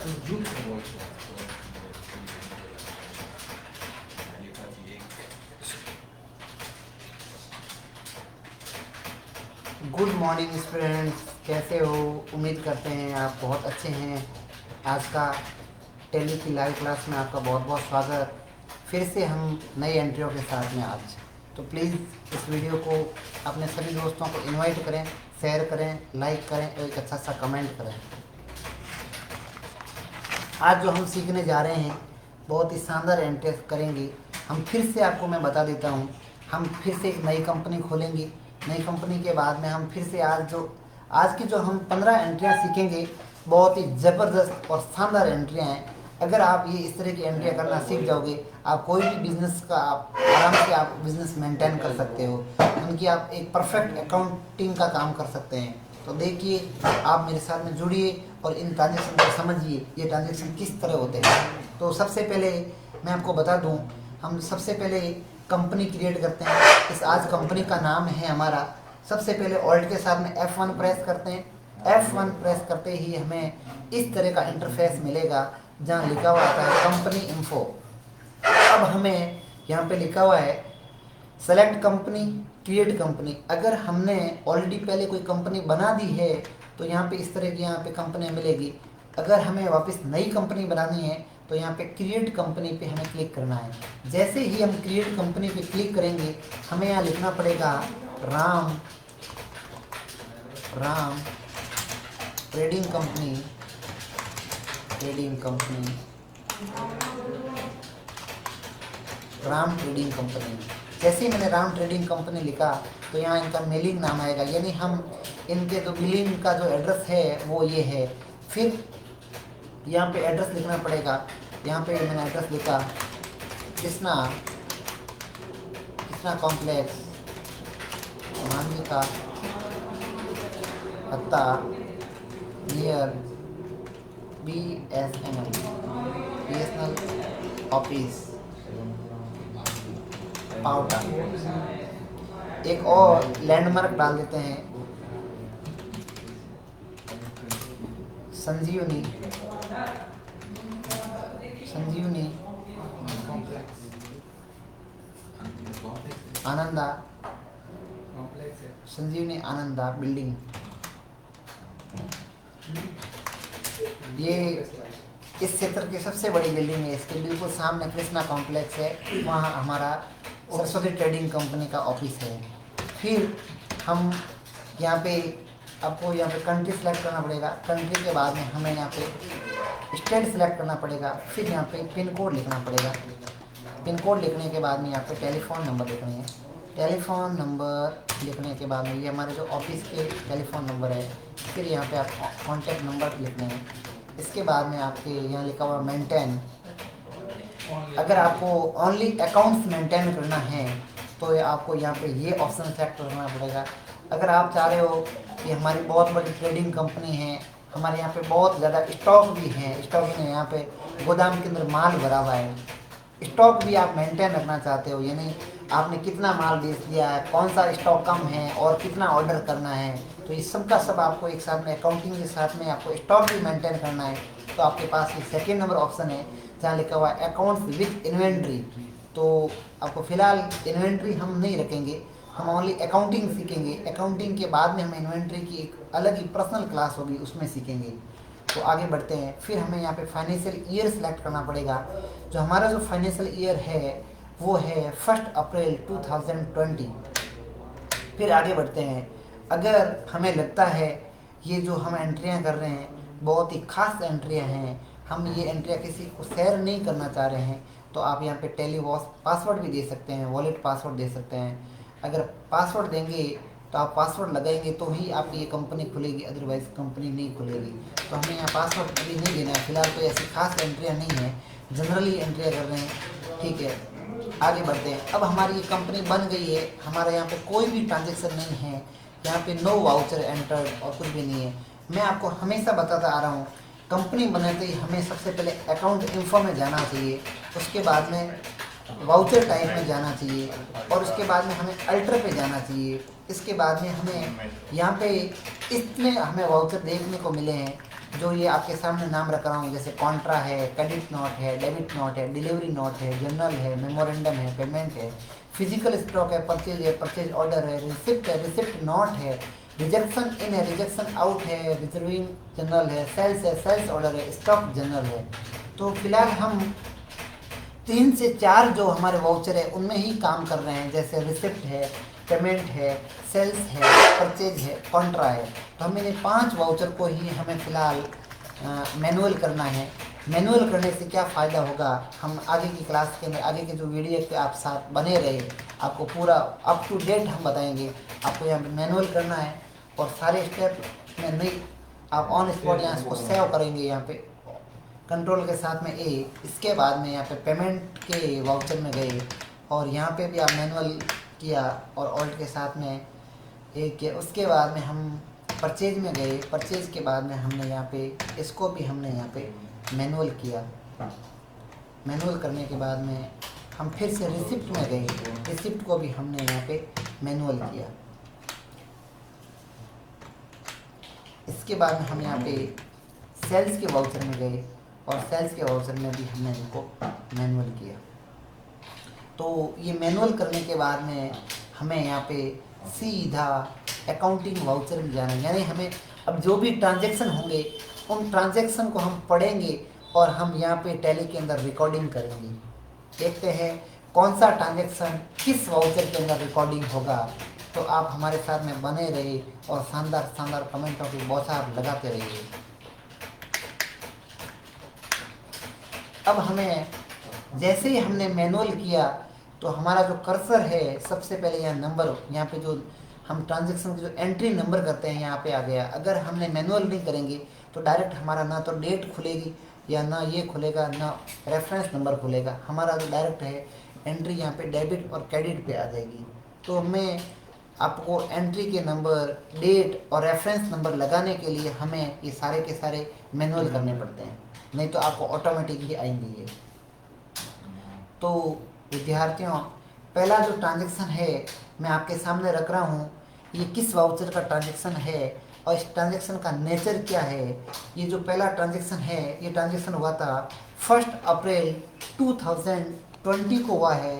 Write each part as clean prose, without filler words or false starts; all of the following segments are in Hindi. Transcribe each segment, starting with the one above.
गुड मॉर्निंग स्टूडेंट्स, कैसे हो? उम्मीद करते हैं आप बहुत अच्छे हैं। आज का टेली की लाइव क्लास में आपका बहुत बहुत स्वागत। फिर से हम नई एंट्रियों के साथ में आज, तो प्लीज़ इस वीडियो को अपने सभी दोस्तों को इनवाइट करें, शेयर करें, लाइक करें और एक अच्छा सा कमेंट करें। आज जो हम सीखने जा रहे हैं बहुत ही शानदार एंट्री करेंगे। हम फिर से आपको मैं बता देता हूँ, हम फिर से एक नई कंपनी खोलेंगे। नई कंपनी के बाद में हम फिर से आज की जो हम 15 एंट्रियाँ सीखेंगे, बहुत ही ज़बरदस्त और शानदार एंट्रियाँ हैं। अगर आप ये इस तरह की एंट्रियाँ करना सीख जाओगे, आप कोई भी बिज़नेस का आप आराम से आप बिज़नेस मेंटेन कर सकते हो, उनकी आप एक परफेक्ट अकाउंटिंग का काम कर सकते हैं। तो देखिए, आप मेरे साथ में जुड़िए और इन ट्रांजेक्शन को समझिए, ये ट्रांजेक्शन किस तरह होते हैं। तो सबसे पहले मैं आपको बता दूं, हम सबसे पहले कंपनी क्रिएट करते हैं। इस आज कंपनी का नाम है हमारा। सबसे पहले ऑल्ट के साथ में F1 प्रेस करते हैं। F1 प्रेस करते ही हमें इस तरह का इंटरफेस मिलेगा जहाँ लिखा हुआ आता है कंपनी इन्फो। अब हमें यहाँ पे लिखा हुआ है सेलेक्ट कंपनी, क्रिएट कंपनी। अगर हमने ऑलरेडी पहले कोई कंपनी बना दी है तो यहाँ पे इस तरह की यहाँ पे कंपनी मिलेगी। अगर हमें वापस नई कंपनी बनानी है तो यहाँ पे क्रिएट कंपनी पे हमें क्लिक करना है। जैसे ही हम क्रिएट कंपनी पे क्लिक करेंगे, हमें यहाँ लिखना पड़ेगा Ram trading company, Ram trading company. जैसे ही मैंने राम ट्रेडिंग कंपनी लिखा तो यहाँ इनका मेलिंग नाम आएगा, यानी हम इनके जो बिलिंग का जो एड्रेस है वो ये है। फिर यहाँ पे एड्रेस लिखना पड़ेगा। यहाँ पे मैंने एड्रेस लिखा कृष्णा कॉम्प्लेक्स, मानविका पत्ता नियर BSNL ऑफिस पाउटा। एक और लैंडमार्क डाल देते हैं, संजीवनी आनंदा बिल्डिंग। ये इस क्षेत्र की सबसे बड़ी बिल्डिंग है। इसके बिल्कुल सामने कृष्णा कॉम्प्लेक्स है, वहाँ हमारा सरस्वती ट्रेडिंग कंपनी का ऑफिस है। फिर हम यहाँ पे आपको यहाँ पे कंट्री सेलेक्ट करना पड़ेगा। कंट्री के बाद में हमें यहाँ पे स्टेट सेलेक्ट करना पड़ेगा। फिर यहाँ पे पिन कोड लिखना पड़ेगा। पिन कोड लिखने के बाद में यहाँ पे टेलीफोन नंबर लिखनी है। टेलीफोन नंबर लिखने के बाद में ये हमारे जो ऑफिस के टेलीफोन नंबर है। फिर यहाँ पे आप कॉन्टैक्ट नंबर लिखने हैं। इसके बाद में आपके यहाँ लिखा हुआ मेंटेन। अगर आपको ओनली अकाउंट्स मेंटेन करना है तो आपको यहाँ पे ये ऑप्शन सेलेक्ट करना पड़ेगा। अगर आप चाह रहे हो कि हमारी बहुत बड़ी ट्रेडिंग कंपनी है, हमारे यहाँ पे बहुत ज़्यादा स्टॉक भी है, स्टॉक में यहाँ पे गोदाम के अंदर माल भरा हुआ है, स्टॉक भी आप मेंटेन रखना चाहते हो, यानी आपने कितना माल बेच दिया है, कौन सा स्टॉक कम है और कितना ऑर्डर करना है, तो इस सब का सब आपको एक साथ में अकाउंटिंग के साथ में आपको स्टॉक भी मेंटेन करना है। तो आपके पास ये सेकेंड नंबर ऑप्शन है जहाँ लिखा हुआ है अकाउंट्स विथ इन्वेंट्री। तो आपको फ़िलहाल इन्वेंट्री हम नहीं रखेंगे, हम ओनली अकाउंटिंग सीखेंगे। अकाउंटिंग के बाद में हम इन्वेंट्री की एक अलग ही पर्सनल क्लास होगी, उसमें सीखेंगे। तो आगे बढ़ते हैं। फिर हमें यहाँ पे फाइनेंशियल ईयर सेलेक्ट करना पड़ेगा। जो हमारा जो फाइनेंशियल ईयर है वो है 1 अप्रैल 2020। फिर आगे बढ़ते हैं। अगर हमें लगता है ये जो हम एंट्रियाँ कर रहे हैं बहुत ही खास एंट्रियाँ हैं, हम ये एंट्रियाँ किसी को शेयर नहीं करना चाह रहे हैं, तो आप यहाँ पे टेलीवॉश पासवर्ड भी दे सकते हैं, वॉलेट पासवर्ड दे सकते हैं। अगर पासवर्ड देंगे तो आप पासवर्ड लगाएंगे तो ही आपकी ये कंपनी खुलेगी, अदरवाइज़ कंपनी नहीं खुलेगी। तो हमें यहाँ पासवर्ड अभी नहीं देना है। फिलहाल कोई ऐसी खास एंट्रियाँ नहीं है, जनरली एंट्रियाँ कर रहे हैं, ठीक है। आगे बढ़ते हैं। अब हमारी ये कंपनी बन गई है, हमारे यहाँ पे कोई भी ट्रांजेक्शन नहीं है, यहाँ पे नो वाउचर एंटर्ड और कुछ भी नहीं है। मैं आपको हमेशा बताता आ रहा हूँ, कंपनी बनाते ही हमें सबसे पहले अकाउंट इन्फो में जाना चाहिए, उसके बाद में वाउचर टाइप में जाना चाहिए और उसके बाद में हमें अल्टर पे जाना चाहिए। इसके बाद में हमें यहाँ पे इतने हमें वाउचर देखने को मिले हैं जो ये आपके सामने नाम रख रहा हूँ, जैसे कॉन्ट्रा है, क्रेडिट नोट है, डेबिट नोट है, डिलीवरी नोट है, जर्नल है, मेमोरेंडम है, पेमेंट है, फिजिकल स्टॉक है, परचेज ऑर्डर है, रिसिप्ट नोट है, रिजेक्शन इन है, रिजेक्शन आउट है, रिजर्विंग जनरल है, सेल्स ऑर्डर है, स्टॉक जनरल है। तो फिलहाल हम 3 से 4 जो हमारे वाउचर है उनमें ही काम कर रहे हैं, जैसे रिसिप्ट है, पेमेंट है, सेल्स है, परचेज है, कॉन्ट्रा है। तो हमें इन 5 वाउचर को ही हमें फ़िलहाल मैनुअल करना है। मैनुअल करने से क्या फ़ायदा होगा, हम आगे की क्लास के अंदर, आगे के जो वीडियो के आप साथ बने रहे, आपको पूरा अप टू डेट हम बताएंगे। आपको यहाँ पे मैनुअल करना है और सारे स्टेप में नहीं, आप ऑन स्पॉट यहाँ इसको सेव करेंगे, यहाँ पे कंट्रोल के साथ में ए। इसके बाद में यहाँ पे पेमेंट के वाउचर में गए और यहाँ पे भी आप मैनुअल किया और ऑल्ट के साथ में ए किया। उसके बाद में हम परचेज में गए, परचेज के बाद में हमने यहाँ पे इसको भी हमने यहाँ पे मैनुअल किया। मैनुअल करने के बाद में हम फिर से रिसिप्ट में गए, रिसिप्ट को भी हमने यहाँ पे मैनुअल किया। इसके बाद में हम यहाँ पे सेल्स के वाउचर में गए और सेल्स के वाउचर में भी हमने इनको मैनुअल किया। तो ये मैनुअल करने के बाद में हमें यहाँ पे सीधा अकाउंटिंग वाउचर में जाना है, यानी हमें अब जो भी ट्रांजैक्शन होंगे उन ट्रांजैक्शन को हम पढ़ेंगे और हम यहाँ पे टैली के अंदर रिकॉर्डिंग करेंगे। देखते हैं कौन सा ट्रांजैक्शन किस वाउचर के अंदर रिकॉर्डिंग होगा। तो आप हमारे साथ में बने रहिए और शानदार कमेंटों की बौछार लगाते रहिए। अब हमें जैसे ही हमने मैनुअल किया तो हमारा जो कर्सर है, सबसे पहले यहाँ नंबर, यहाँ पे जो हम ट्रांजैक्शन की जो एंट्री नंबर करते हैं यहाँ पे आ गया। अगर हमने मैनुअल नहीं करेंगे तो डायरेक्ट हमारा ना तो डेट खुलेगी या ना ये खुलेगा, ना रेफरेंस नंबर खुलेगा। हमारा जो डायरेक्ट है एंट्री यहाँ पे डेबिट और क्रेडिट पे आ जाएगी। तो हमें आपको एंट्री के नंबर, डेट और रेफरेंस नंबर लगाने के लिए हमें ये सारे के सारे मैनुअल करने पड़ते हैं, नहीं तो आपको ऑटोमेटिक ही आएंगे ये। तो विद्यार्थियों, पहला जो ट्रांजैक्शन है मैं आपके सामने रख रहा हूँ, ये किस वाउचर का ट्रांजैक्शन है और इस ट्रांजैक्शन का नेचर क्या है। ये जो पहला ट्रांजैक्शन है, ये ट्रांजैक्शन हुआ था 1 अप्रैल 2020 को हुआ है।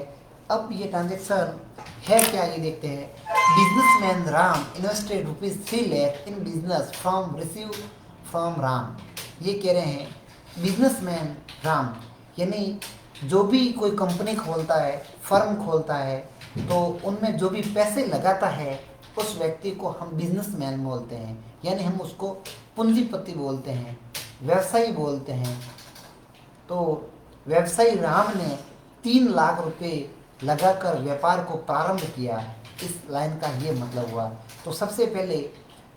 अब ये ट्रांजैक्शन है क्या, ये देखते हैं। Businessman Ram invested ₹3 lakh in business from receive from Ram. ये कह रहे हैं बिजनेसमैन राम, यानी जो भी कोई कंपनी खोलता है, फर्म खोलता है, तो उनमें जो भी पैसे लगाता है उस व्यक्ति को हम बिजनेसमैन बोलते हैं, यानी हम उसको पूंजीपति बोलते हैं, व्यवसायी बोलते हैं। तो व्यवसायी राम ने 3 लाख रुपए लगाकर व्यापार को प्रारंभ किया, इस लाइन का ये मतलब हुआ। तो सबसे पहले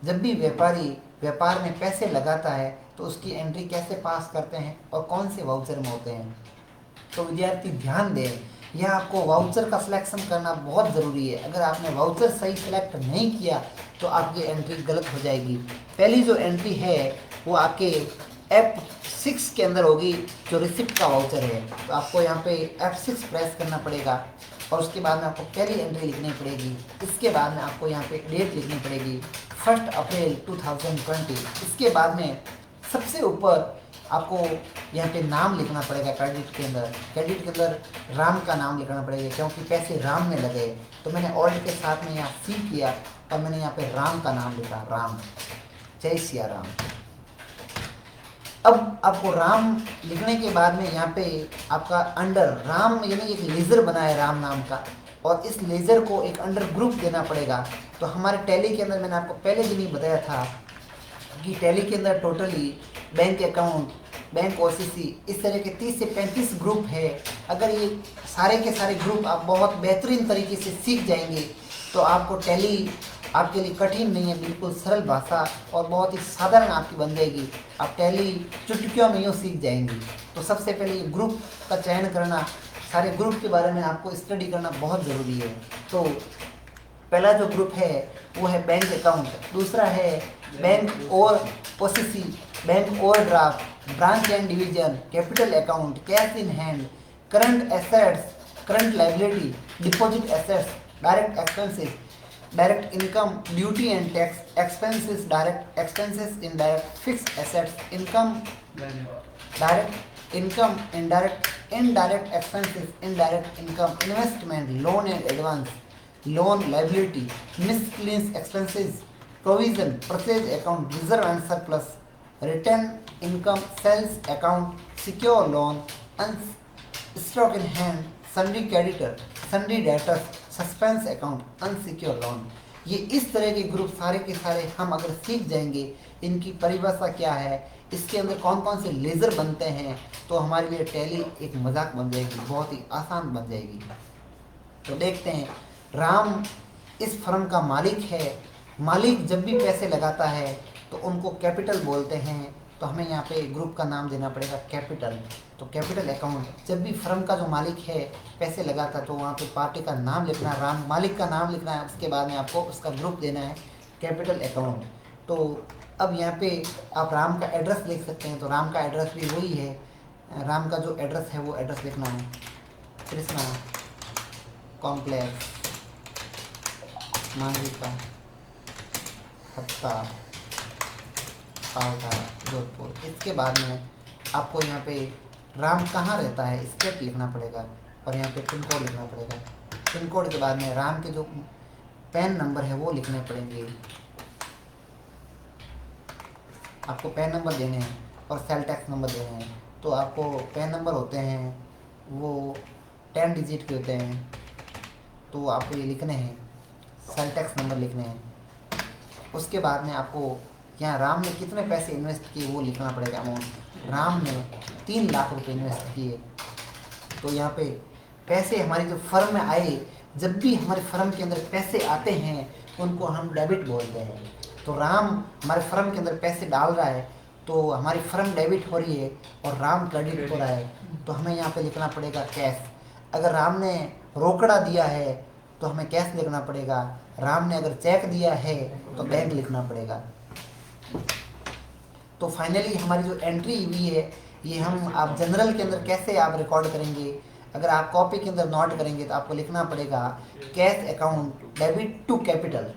जब भी व्यापारी व्यापार में पैसे लगाता है तो उसकी एंट्री कैसे पास करते हैं और कौन से वाउचर में होते हैं। तो विद्यार्थी ध्यान दें, यह आपको वाउचर का सिलेक्शन करना बहुत ज़रूरी है। अगर आपने वाउचर सही सिलेक्ट नहीं किया तो आपकी एंट्री गलत हो जाएगी। पहली जो एंट्री है वो आपके F6 के अंदर होगी, जो रिसिप्ट का वाउचर है। तो आपको यहाँ पे F6 प्रेस करना पड़ेगा और उसके बाद में आपको पहली एंट्री लिखनी पड़ेगी। इसके बाद में आपको यहाँ पे डेट लिखनी पड़ेगी 1 अप्रैल 2020। इसके बाद में सबसे ऊपर आपको यहाँ पे नाम लिखना पड़ेगा। क्रेडिट के अंदर राम का नाम लिखना पड़ेगा, क्योंकि पैसे राम में लगे। तो मैंने ऑल्ट के साथ में यहाँ सी किया और मैंने यहाँ पे राम का नाम लिखा, राम। जय सिया राम। अब आपको राम लिखने के बाद में यहाँ पे आपका अंडर राम, यानी एक लेजर बना है राम नाम का, और इस लेजर को एक अंडर ग्रुप देना पड़ेगा। तो हमारे टैली के अंदर मैंने आपको पहले दिन ही बताया था कि टैली के अंदर totally bank account, bank OCC, इस तरह के 30 से 35 ग्रुप है। अगर ये सारे के सारे ग्रुप आप बहुत बेहतरीन तरीके से सीख जाएंगे तो आपको टैली आपके लिए कठिन नहीं है, बिल्कुल सरल भाषा और बहुत ही साधारण आपकी बन जाएगी। आप टैली चुटकियों में यूँ सीख जाएंगे। तो सबसे पहले ये ग्रुप का चयन करना, सारे ग्रुप के बारे में आपको स्टडी करना बहुत ज़रूरी है। तो पहला जो ग्रुप है वो है बैंक अकाउंट, दूसरा है बैंक और OCC, bank overdraft, branch and division, capital account, cash in hand, current assets, current liability, deposit assets, direct expenses, direct income, duty and tax, expenses, direct expenses, indirect fixed assets, income, direct income, indirect expenses, indirect income, investment, loan and advance, loan liability, miscellaneous expenses, provision, purchase account, reserve and surplus, return income, sales account, secure loan, stock in hand, sundry creditor, sundry debtors, suspense account, unsecure loan. ये इस तरह के ग्रुप सारे के सारे हम अगर सीख जाएंगे, इनकी परिभाषा क्या है, इसके अंदर कौन कौन से लेज़र बनते हैं, तो हमारे लिए टैली एक मजाक बन जाएगी, बहुत ही आसान बन जाएगी। तो देखते हैं, राम इस फर्म का मालिक है। मालिक जब भी पैसे लगाता है तो उनको कैपिटल बोलते हैं, तो हमें यहाँ पे ग्रुप का नाम देना पड़ेगा कैपिटल। तो कैपिटल अकाउंट, जब भी फर्म का जो मालिक है पैसे लगाता है तो वहाँ पे पार्टी का नाम लिखना है, राम मालिक का नाम लिखना है, उसके बाद में आपको उसका ग्रुप देना है कैपिटल अकाउंट। तो अब यहाँ पे आप राम का एड्रेस लिख सकते हैं, तो राम का एड्रेस भी वही है, राम का जो एड्रेस है वो एड्रेस लिखना है, कृष्णा कॉम्प्लेक्स, मांगिका, हत्ता, पावटा, जोधपुर। इसके बाद में आपको यहाँ पे राम कहाँ रहता है स्टेट लिखना पड़ेगा, और यहाँ पे पिन कोड लिखना पड़ेगा। पिन कोड के बाद में राम के जो पैन नंबर है वो लिखने पड़ेंगे, आपको पैन नंबर देने हैं और सेल टैक्स नंबर देने हैं। तो आपको पैन नंबर होते हैं वो 10 डिजिट के होते हैं, तो आपको ये लिखने हैं, सेल टैक्स नंबर लिखने हैं। उसके बाद में आपको यहाँ राम ने कितने पैसे इन्वेस्ट किए वो लिखना पड़ेगा अमाउंट। राम ने 3 लाख रुपए इन्वेस्ट किए। तो यहाँ पे पैसे हमारी जो फर्म में आए, जब भी हमारी फर्म के अंदर पैसे आते हैं उनको हम डेबिट बोलते हैं। तो राम हमारे फर्म के अंदर पैसे डाल रहा है तो हमारी फर्म डेबिट हो रही है और राम क्रेडिट हो रहा है, तो हमें यहाँ पे लिखना पड़ेगा कैश। अगर राम ने रोकड़ा दिया है तो हमें कैश लिखना पड़ेगा, राम ने अगर चेक दिया है तो बैंक लिखना पड़ेगा। तो फाइनली हमारी जो एंट्री हुई है ये हम आप जनरल के अंदर कैसे आप रिकॉर्ड करेंगे, अगर आप कॉपी के अंदर नोट करेंगे तो आपको लिखना पड़ेगा cash account debit to capital,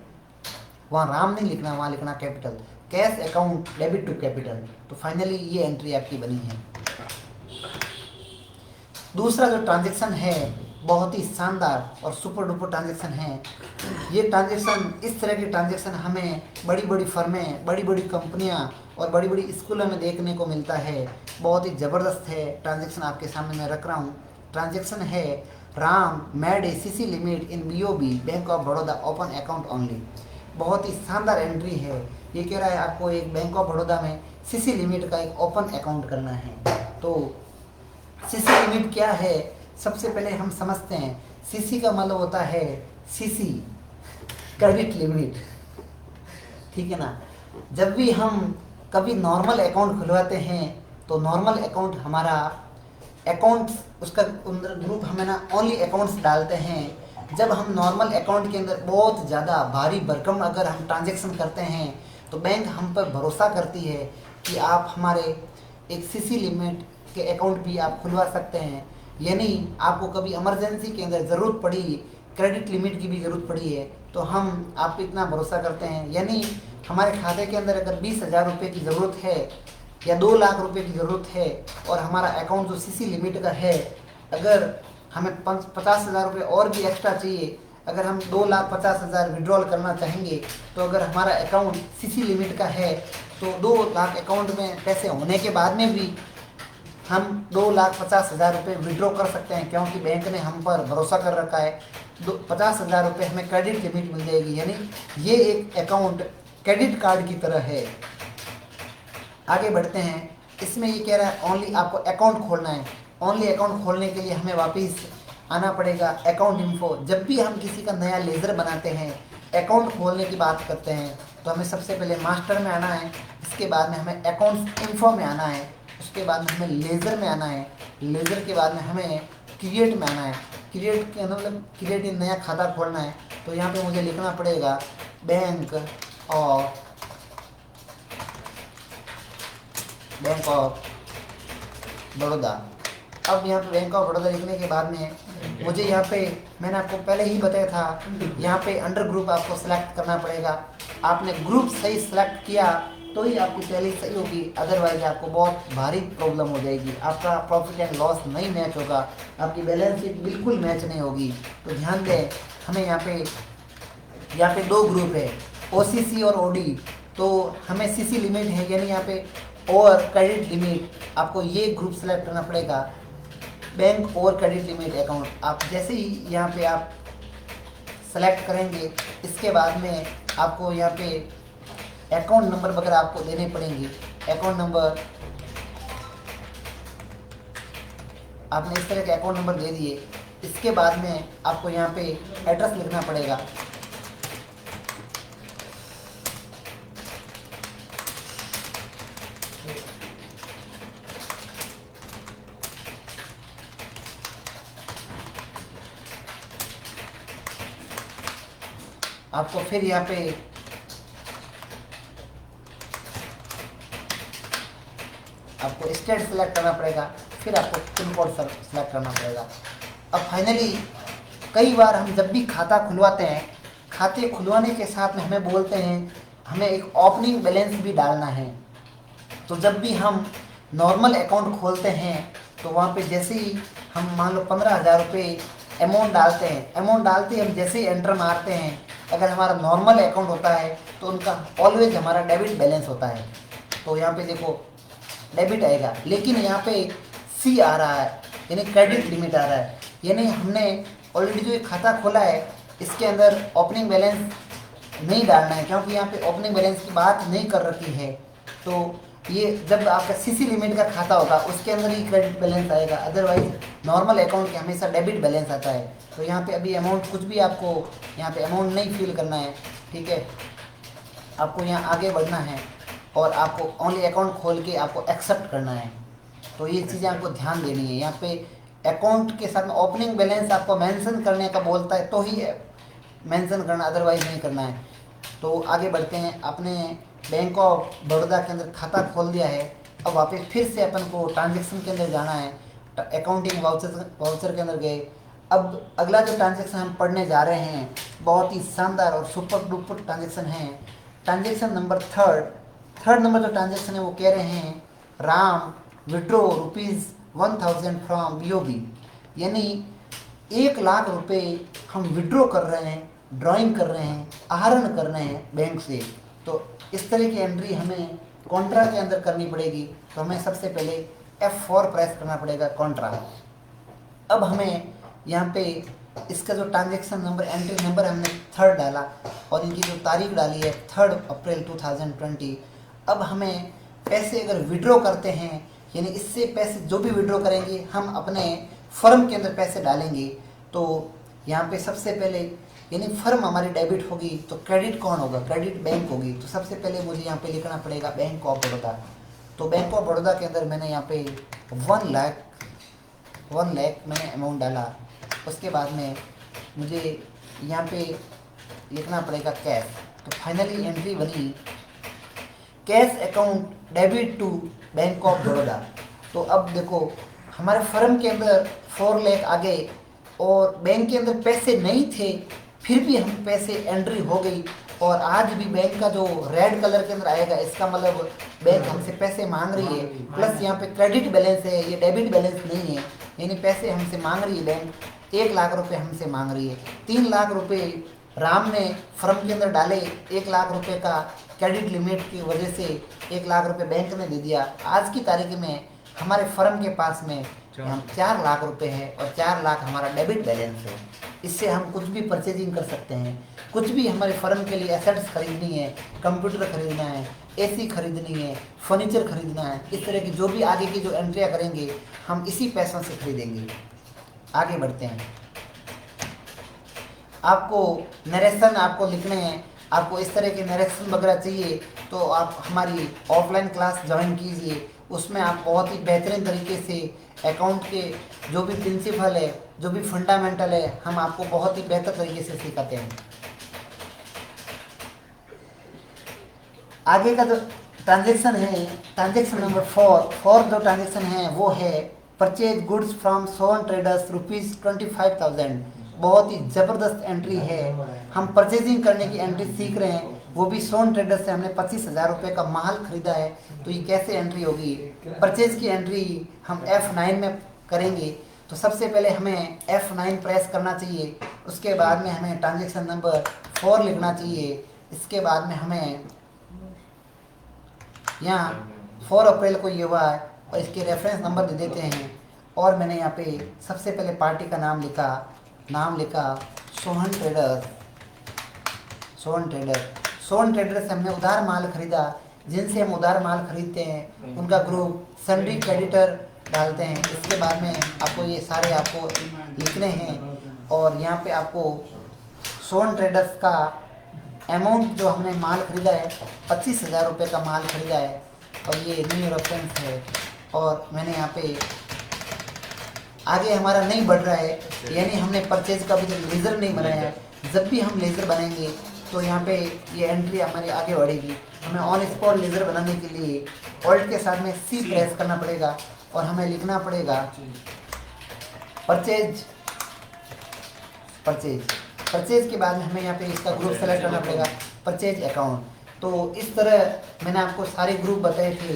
वहाँ राम नहीं लिखना, वहाँ लिखना capital, cash account debit to capital. तो फाइनली ये एंट्री आपकी बनी है। दूसरा जो ट्रांजैक्शन है बहुत ही शानदार और सुपर डुपर ट्रांजैक्शन है। ये ट्रांजैक्शन, इस तरह के ट्रांजैक्शन हमें बड़ी बड़ी फर्में, बड़ी बड़ी कंपनियां और बड़ी बड़ी स्कूलों में देखने को मिलता है। बहुत ही ज़बरदस्त है ट्रांजैक्शन, आपके सामने मैं रख रहा हूँ। ट्रांजैक्शन है Ram made a CC limit in BOB bank of Baroda open account only. बहुत ही शानदार एंट्री है। ये कह रहा है आपको एक बैंक ऑफ बड़ौदा में सीसी लिमिट का एक ओपन अकाउंट करना है। तो सीसी लिमिट क्या है, सबसे पहले हम समझते हैं। सीसी का मतलब होता है सीसी, क्रेडिट लिमिट, ठीक है ना। जब भी हम कभी नॉर्मल अकाउंट खुलवाते हैं तो नॉर्मल अकाउंट हमारा अकाउंट, उसका अंदर ग्रुप हमें ना ओनली अकाउंट्स डालते हैं। जब हम नॉर्मल अकाउंट के अंदर बहुत ज़्यादा भारी भरकम अगर हम ट्रांजैक्शन करते हैं तो बैंक हम पर भरोसा करती है कि आप हमारे एक सीसी लिमिट के अकाउंट भी आप खुलवा सकते हैं। यानी आपको कभी इमरजेंसी के अंदर ज़रूरत पड़ी, क्रेडिट लिमिट की भी ज़रूरत पड़ी है, तो हम आप पे इतना भरोसा करते हैं। यानी हमारे खाते के अंदर अगर 20,000 रुपये की ज़रूरत है या 2 लाख रुपए की ज़रूरत है और हमारा अकाउंट जो सीसी लिमिट का है, अगर हमें 50,000 रुपये और भी एक्स्ट्रा चाहिए, अगर हम 2,50,000 विड्रॉल करना चाहेंगे, तो अगर हमारा अकाउंट सीसी लिमिट का है तो 2 लाख अकाउंट में पैसे होने के बाद में भी हम 2,50,000 रुपये विड्रॉ कर सकते हैं, क्योंकि बैंक ने हम पर भरोसा कर रखा है। 50,000 रुपये हमें क्रेडिट लिमिट मिल जाएगी। यानी ये एक अकाउंट क्रेडिट कार्ड की तरह है। आगे बढ़ते हैं। इसमें ये कह रहा है ओनली आपको अकाउंट खोलना है। ओनली अकाउंट खोलने के लिए हमें वापस आना पड़ेगा अकाउंट इन्फो। जब भी हम किसी का नया लेज़र बनाते हैं, अकाउंट खोलने की बात करते हैं, तो हमें सबसे पहले मास्टर में आना है, इसके बाद में हमें अकाउंट इन्फो में आना है, उसके बाद में हमें लेज़र में आना है, लेज़र के बाद में हमें क्रिएट में आना है। क्रिएट के मतलब क्रिएट नया खाता खोलना है, तो यहाँ पे मुझे लिखना पड़ेगा बैंक ऑफ बड़ौदा। अब यहाँ पे बैंक ऑफ बड़ौदा लिखने के बाद में मुझे यहाँ पे मैंने आपको पहले ही बताया था, यहाँ पे अंडर ग्रुप आपको सेलेक्ट करना पड़ेगा। आपने ग्रुप सही सेलेक्ट किया तो ही आपकी टैली सही होगी, अदरवाइज आपको बहुत भारी प्रॉब्लम हो जाएगी। आपका प्रॉफिट एंड लॉस नहीं मैच होगा, आपकी बैलेंस शीट बिल्कुल मैच नहीं होगी। तो ध्यान दें, हमें यहाँ पे दो ग्रुप है, OCC और OD। तो हमें CC लिमिट है, यानी यहाँ पे और क्रेडिट लिमिट, आपको ये ग्रुप सेलेक्ट करना पड़ेगा, बैंक और क्रेडिट लिमिट अकाउंट। आप जैसे ही यहाँ पे आप सेलेक्ट करेंगे, इसके बाद में आपको यहाँ पे अकाउंट नंबर वगैरह आपको देने पड़ेंगे। अकाउंट नंबर आपने इस तरह के अकाउंट नंबर दे दिए। इसके बाद में आपको यहाँ पे एड्रेस लिखना पड़ेगा। आपको फिर यहाँ पे आपको स्टेट सेलेक्ट करना पड़ेगा, फिर आपको पिन कोड सेलेक्ट करना पड़ेगा। अब फाइनली कई बार हम जब भी खाता खुलवाते हैं, खाते खुलवाने के साथ में हमें बोलते हैं हमें एक ओपनिंग बैलेंस भी डालना है। तो जब भी हम नॉर्मल अकाउंट खोलते हैं तो वहाँ पे जैसे ही हम मान लो 15,000 रुपये अमाउंट डालते हैं, अमाउंट डालते ही हम जैसे ही एंटर मारते हैं, अगर हमारा नॉर्मल अकाउंट होता है तो उनका ऑलवेज हमारा डेबिट बैलेंस होता है। तो यहाँ पे देखो डेबिट आएगा, लेकिन यहाँ पे C आ रहा है, यानी क्रेडिट लिमिट आ रहा है। यानी हमने ऑलरेडी जो ये खाता खोला है इसके अंदर ओपनिंग बैलेंस नहीं डालना है, क्योंकि यहाँ पे ओपनिंग बैलेंस की बात नहीं कर रखी है। तो ये जब आपका CC लिमिट का खाता होगा उसके अंदर ही क्रेडिट बैलेंस आएगा, अदरवाइज नॉर्मल अकाउंट के हमेशा डेबिट बैलेंस आता है। तो यहाँ पे अभी अमाउंट कुछ भी आपको यहाँ पे अमाउंट नहीं फिल करना है, ठीक है। आपको यहाँ आगे बढ़ना है और आपको ओनली अकाउंट खोल के आपको एक्सेप्ट करना है। तो ये चीज़ें आपको ध्यान देनी है। यहाँ पे अकाउंट के साथ में ओपनिंग बैलेंस आपको मेंशन करने का बोलता है तो ही मेंशन करना, अदरवाइज नहीं करना है। तो आगे बढ़ते हैं। आपने बैंक ऑफ बड़ौदा के अंदर खाता खोल दिया है। अब वापस फिर से अपन को ट्रांजेक्शन के अंदर जाना है। अकाउंटिंग वाउचर के अंदर गए। अब अगला जो ट्रांजेक्शन हम पढ़ने जा रहे हैं बहुत ही शानदार और सुपर डुपर ट्रांजेक्शन है। ट्रांजेक्शन नंबर थर्ड नंबर जो ट्रांजेक्शन है वो कह रहे हैं राम विड्रो ₹1,000 फ्रॉम BOB, यानी 1,00,000 रुपये हम विड्रॉ कर रहे हैं, ड्राइंग कर रहे हैं, आहरण कर रहे हैं बैंक से। तो इस तरह की एंट्री हमें कॉन्ट्रा के अंदर करनी पड़ेगी। तो हमें सबसे पहले F4 प्रेस करना पड़ेगा कॉन्ट्रा। अब हमें यहाँ पे इसका जो ट्रांजेक्शन नंबर एंट्री नंबर हमने 3rd डाला और इनकी जो तारीख डाली है 3 अप्रैल 2020। अब हमें पैसे अगर विड्रॉ करते हैं, यानी इससे पैसे जो भी विड्रॉ करेंगे हम अपने फर्म के अंदर पैसे डालेंगे। तो यहाँ पे सबसे पहले यानी फर्म हमारी डेबिट होगी तो क्रेडिट कौन होगा, क्रेडिट बैंक होगी। तो सबसे पहले मुझे यहाँ पे लिखना पड़ेगा बैंक ऑफ बड़ौदा। तो बैंक ऑफ बड़ौदा के अंदर मैंने यहाँ पे 1 लाख मैंने अमाउंट डाला। उसके बाद में मुझे यहाँ पे लिखना पड़ेगा कैश। तो फाइनली एंट्री बनी cash account debit to bank of Baroda. तो अब देखो हमारे फर्म के अंदर 4 लाख आ गए और बैंक के अंदर पैसे नहीं थे, फिर भी हम पैसे एंट्री हो गई। और आज भी बैंक का जो रेड कलर के अंदर आएगा इसका मतलब बैंक हमसे पैसे मांग रही है। प्लस यहाँ पे क्रेडिट बैलेंस है, ये डेबिट बैलेंस नहीं है, यानी पैसे हमसे मांग रही है बैंक। 1,00,000 रुपये हमसे मांग रही है। 3 लाख रुपये राम ने फर्म के अंदर डाले। 1,00,000 रुपये का क्रेडिट लिमिट की वजह से 1,00,000 रुपये बैंक ने दे दिया। आज की तारीख में हमारे फर्म के पास में 4 लाख रुपए है और 4 लाख हमारा डेबिट बैलेंस है। इससे हम कुछ भी परचेजिंग कर सकते हैं, कुछ भी हमारे फर्म के लिए एसेट्स खरीदनी है, कंप्यूटर खरीदना है, AC खरीदनी है, फर्नीचर खरीदना है, इस तरह की जो भी आगे की जो एंट्रियाँ करेंगे हम इसी पैसों से खरीदेंगे। आगे बढ़ते हैं। आपको नरेशन आपको लिखने हैं, आपको इस तरह के नरेशन वगैरह चाहिए तो आप हमारी ऑफलाइन क्लास ज्वाइन कीजिए। उसमें आप बहुत ही बेहतरीन तरीके से अकाउंट के जो भी प्रिंसिपल है, जो भी फंडामेंटल है, हम आपको बहुत ही बेहतर तरीके से सिखाते हैं। आगे का जो ट्रांजेक्शन है ट्रांजेक्शन नंबर 4 जो ट्रांजेक्शन है वो है purchase goods from Son traders ₹25,000। बहुत ही ज़बरदस्त एंट्री है। हम परचेजिंग करने की एंट्री सीख रहे हैं, वो भी सोन ट्रेडर्स से हमने 25,000 रुपये का माल खरीदा है। तो ये कैसे एंट्री होगी? परचेज की एंट्री हम F9 में करेंगे। तो सबसे पहले हमें F9 प्रेस करना चाहिए, उसके बाद में हमें ट्रांजेक्शन नंबर 4 लिखना चाहिए। इसके बाद में हमें यहाँ 4 अप्रैल को ये हुआ है और इसके रेफरेंस नंबर दे देते हैं। और मैंने यहाँ पे सबसे पहले पार्टी का नाम लिखा सोहन ट्रेडर्स। सोहन ट्रेडर्स से हमने उधार माल खरीदा। जिनसे हम उधार माल खरीदते हैं उनका ग्रुप सन्ड्री क्रेडिटर डालते हैं। इसके बाद में आपको ये सारे आपको लिखने हैं और यहाँ पे आपको सोहन ट्रेडर्स का अमाउंट जो हमने माल खरीदा है 25,000 रुपये का माल खरीदा है और ये न्यू रेफरेंस है। और मैंने यहाँ पे आगे हमारा नहीं बढ़ रहा है, यानी हमने परचेज का भी लेज़र नहीं बनाया है। जब भी हम लेज़र बनाएंगे तो यहाँ पे ये एंट्री हमारी आगे बढ़ेगी। हमें ऑन स्पॉट लेज़र बनाने के लिए ऑल्ट के साथ में C प्रेस करना पड़ेगा और हमें लिखना पड़ेगा परचेज के बाद में हमें यहाँ पे इसका ग्रुप सेलेक्ट करना पड़ेगा, परचेज अकाउंट। तो इस तरह मैंने आपको सारे ग्रुप बताए थे।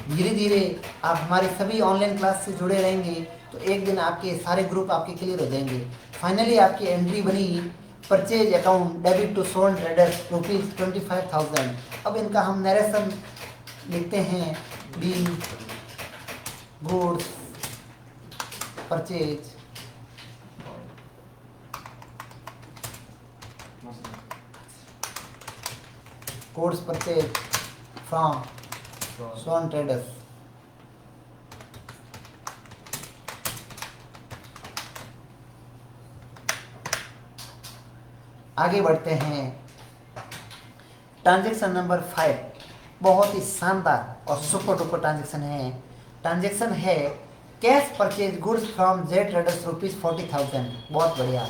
धीरे धीरे आप हमारी सभी ऑनलाइन क्लास से जुड़े रहेंगे तो एक दिन आपके सारे ग्रुप आपके क्लियर हो जाएंगे। फाइनली आपकी एंट्री बनी purchase account debit to Son traders ₹25,000। अब इनका हम नरेशन लिखते हैं, be goods purchase from Son traders. आगे बढ़ते हैं। ट्रांजैक्शन नंबर 5 बहुत ही शानदार और सुपर डुपर ट्रांजैक्शन है cash purchase goods from J traders ₹40,000। बहुत बढ़िया।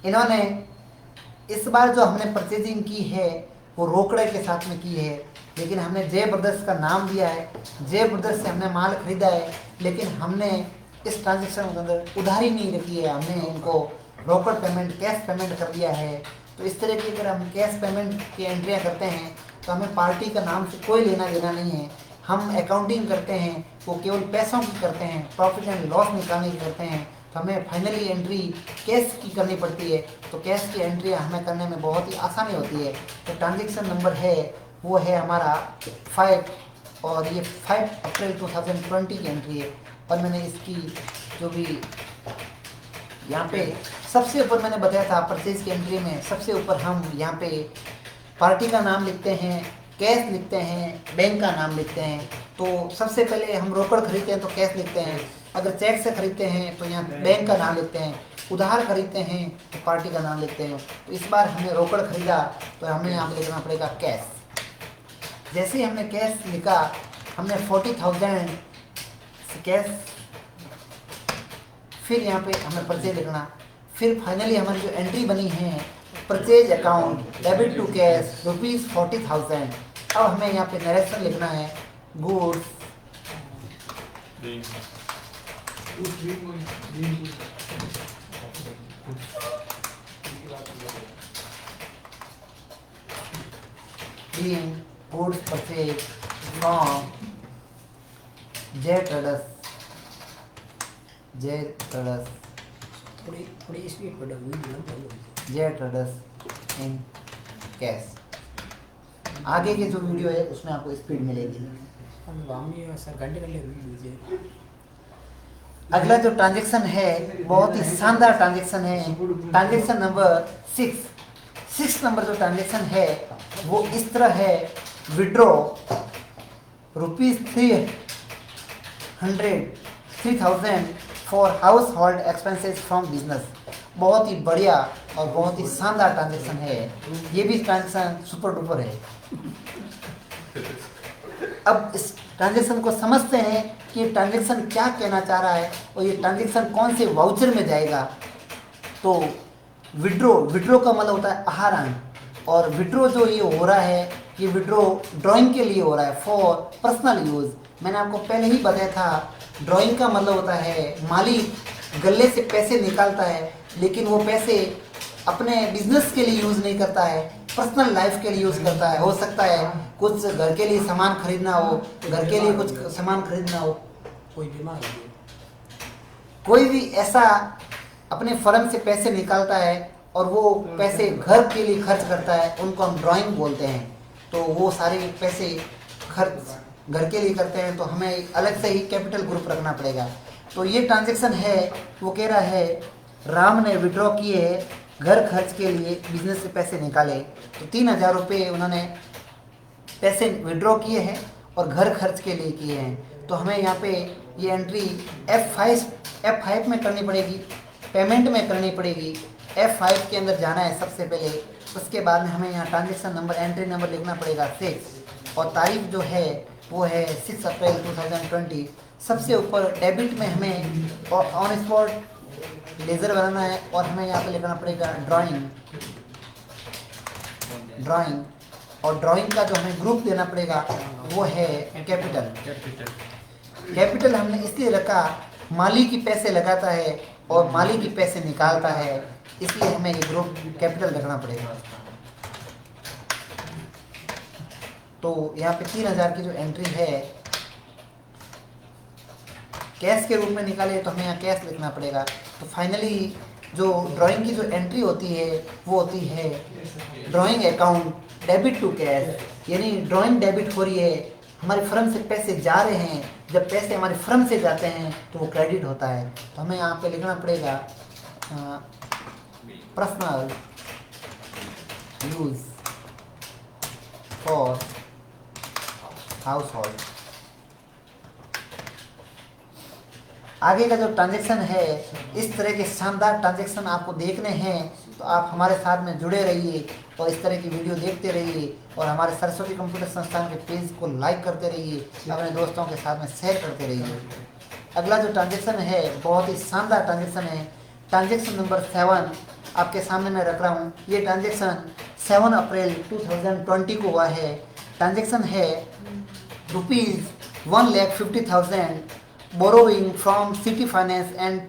इन्होंने इस बार जो हमने परचेजिंग की है वो रोकड़े के साथ में की है, लेकिन हमने जे ब्रदर्स का नाम दिया है। जे ब्रदर्स से हमने माल खरीदा है, लेकिन हमने इस ट्रांजैक्शन के अंदर उधारी नहीं रखी है। हमने इनको रोकड़ पेमेंट, कैश पेमेंट कर दिया है। तो इस तरह की अगर हम कैश पेमेंट की एंट्रियाँ करते हैं तो हमें पार्टी का नाम से कोई लेना देना नहीं है। हम अकाउंटिंग करते हैं वो केवल पैसों की करते हैं, प्रॉफिट एंड लॉस निकालने की करते हैं। तो हमें फाइनली एंट्री कैश की करनी पड़ती है। तो कैश की एंट्री हमें करने में बहुत ही आसानी होती है। तो ट्रांजैक्शन नंबर है वो है हमारा 5 और ये 5 अप्रैल 2020 की एंट्री है। और मैंने इसकी जो भी यहाँ पे सबसे ऊपर मैंने बताया था परचेज की एंट्री में सबसे ऊपर हम यहाँ पे पार्टी का नाम लिखते हैं, कैश लिखते हैं, बैंक का नाम लिखते हैं। तो सबसे पहले हम रोकड़ खरीदते हैं तो कैश लिखते हैं, अगर चेक से खरीदते हैं तो यहाँ बैंक का नाम लिखते हैं, उधार खरीदते हैं तो पार्टी का नाम लिखते हैं। तो इस बार हमने रोकड़ खरीदा तो हमें यहाँ पे लिखना पड़ेगा कैश। जैसे ही हमने कैश लिखा, हमने 40,000 कैश, फिर यहाँ पे हमें परचेज लिखना। फिर फाइनली हमारी जो एंट्री बनी है purchase account debit to cash ₹40,000। अब हमें यहाँ पे नरेशन लिखना है goods being goods purchased from J Traders थोड़ी स्पीड बढ़ा हुई J Traders in cash। आगे के जो वीडियो है उसमें आपको स्पीड मिलेगी। सर घंटे कर ले। अगला जो ट्रांजैक्शन है बहुत ही शानदार ट्रांजैक्शन है, ट्रांजैक्शन नंबर 6 नंबर जो ट्रांजैक्शन है वो इस तरह है, withdraw ₹3,000 for house hold expenses from business. बहुत ही बढ़िया और बहुत ही शानदार ट्रांजैक्शन है। ये भी ट्रांजैक्शन सुपर डुपर है। अब इस ट्रांजैक्शन को समझते हैं कि ट्रांजैक्शन क्या कहना चाह रहा है और ये ट्रांजैक्शन कौन से वाउचर में जाएगा। तो विड्रॉ का मतलब होता है आहरण, और विड्रॉ जो ये हो रहा है ये विड्रॉ ड्राइंग के लिए हो रहा है फॉर पर्सनल यूज़। मैंने आपको पहले ही बताया था ड्राइंग का मतलब होता है मालिक गले से पैसे निकालता है, लेकिन वो पैसे अपने बिजनेस के लिए यूज़ नहीं करता है, पर्सनल लाइफ के लिए यूज़ करता है। हो सकता है कुछ घर के लिए सामान खरीदना हो, घर के लिए कुछ सामान खरीदना हो, कोई बीमार हो गया, कोई भी ऐसा अपने फर्म से पैसे निकालता है और वो पैसे घर के लिए खर्च करता है, उनको हम ड्राइंग बोलते हैं। तो वो सारे पैसे खर्च घर के लिए करते हैं, तो हमें अलग से ही कैपिटल ग्रुप रखना पड़ेगा। तो ये ट्रांजैक्शन है, वो कह रहा है राम ने विड्रॉ किए घर खर्च के लिए, बिजनेस से पैसे निकाले, तो 3,000 रुपये उन्होंने पैसे विड्रॉ किए हैं और घर खर्च के लिए किए हैं। तो हमें यहाँ पे ये एंट्री F5 में करनी पड़ेगी, पेमेंट में करनी पड़ेगी। F5 के अंदर जाना है सबसे पहले, उसके बाद में हमें यहाँ ट्रांजेक्शन नंबर, एंट्री नंबर लिखना पड़ेगा 6, और तारीख जो है वो है 6 अप्रैल 2020। सबसे ऊपर डेबिट में हमें ऑन स्पॉट लेज़र बनाना है, और हमें यहाँ पे लिखना पड़ेगा ड्राइंग, और ड्राइंग का जो हमें ग्रुप देना पड़ेगा वो है कैपिटल हमने इसलिए रखा, माली की पैसे लगाता है और माली की पैसे निकालता है, इसलिए हमें ये ग्रुप कैपिटल रखना पड़ेगा। तो यहाँ पे 3,000 की जो एंट्री है कैश के रूप में निकाले, तो हमें यहाँ कैश लिखना पड़ेगा। तो फाइनली जो ड्राइंग की जो एंट्री होती है वो होती है drawing account debit to cash, यानी ड्राइंग डेबिट हो रही है, हमारी फर्म से पैसे जा रहे हैं, जब पैसे हमारी फर्म से जाते हैं तो वो क्रेडिट होता है। तो हमें यहाँ पे लिखना पड़ेगा personal use for house hold. आगे का जो ट्रांजैक्शन है, इस तरह के शानदार ट्रांजैक्शन आपको देखने हैं तो आप हमारे साथ में जुड़े रहिए और इस तरह की वीडियो देखते रहिए, और हमारे सरस्वती कंप्यूटर संस्थान के पेज को लाइक करते रहिए, अपने दोस्तों के साथ में शेयर करते रहिए। अगला जो ट्रांजैक्शन है बहुत ही शानदार ट्रांजैक्शन है, ट्रांजैक्शन नंबर 7 आपके सामने मैं रख रहा हूँ। ये ट्रांजैक्शन 7 अप्रैल 2020 को हुआ है। ट्रांजैक्शन है ₹1,50,000 borrowing from City Finance and